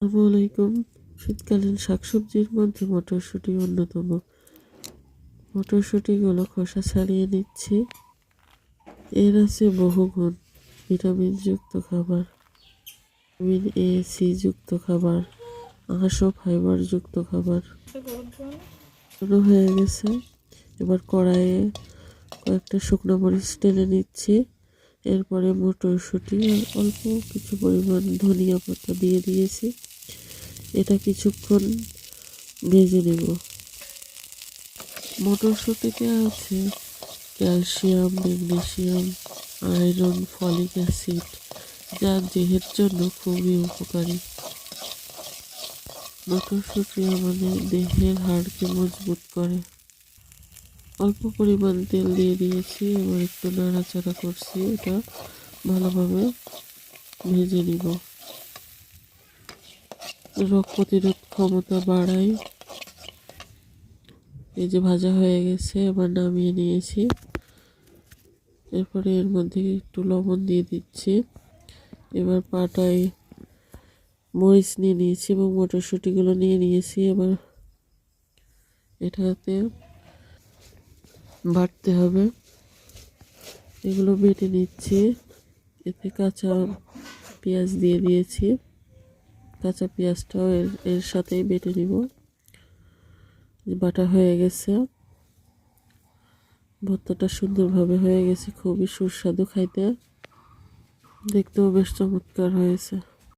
আসসালামু আলাইকুম। শীতকালীন শাকসবজির মধ্যে মটরশুঁটি অন্যতম। মটরশুঁটিগুলো খোসা ছাড়িয়ে নিচ্ছি। এর আছে বহু গুণ। ভিটামিনযুক্ত খাবার, ভিটামিন এ সি যুক্ত খাবার, আঁশ ও ফাইবারযুক্ত খাবার। হয়ে গেছে। এবার কড়াইয়ে কয়েকটা শুকনো মরিচ টেনে নিচ্ছি। এরপরে মটরশুঁটি আর অল্প কিছু পরিমাণ ধনিয়া পাতা দিয়ে দিয়েছি। এটা কিছুক্ষণ ভেজে নেব। মটরশুঁটিতে আছে calcium, magnesium, iron, folic acid, যা দেহের জন্য খুবই উপকারী। মটরশুঁটি আমাদের দেহের হাড়কে মজবুত করে। অল্প পরিমাণ তেল দিয়ে দিয়েছি, এবার একটু নাড়াচাড়া করছি। এটা ভালোভাবে ভেজে নিব। রোগ প্রতিরোধ ক্ষমতা বাড়ায়। এই যে ভাজা হয়ে গেছে, এবার নামিয়ে নিয়েছি। এরপরে এর মধ্যে একটু লবণ দিয়ে দিচ্ছি। এবার পাটায় মরিচ নিয়ে নিয়েছি এবং মটরশুঁটিগুলো নিয়ে নিয়েছি। এবার এটাতে বাটতে হবে। এগুলো বেটে নিচ্ছি। এতে কাঁচা পেঁয়াজ দিয়ে দিয়েছি। কাঁচা পেঁয়াজটাও এর সাথেই বেটে নিব। বাটা হয়ে গেছে। ভর্তাটা সুন্দরভাবে হয়ে গেছে, খুবই সুস্বাদু খাইতে, দেখতেও বেশ চমৎকার হয়েছে।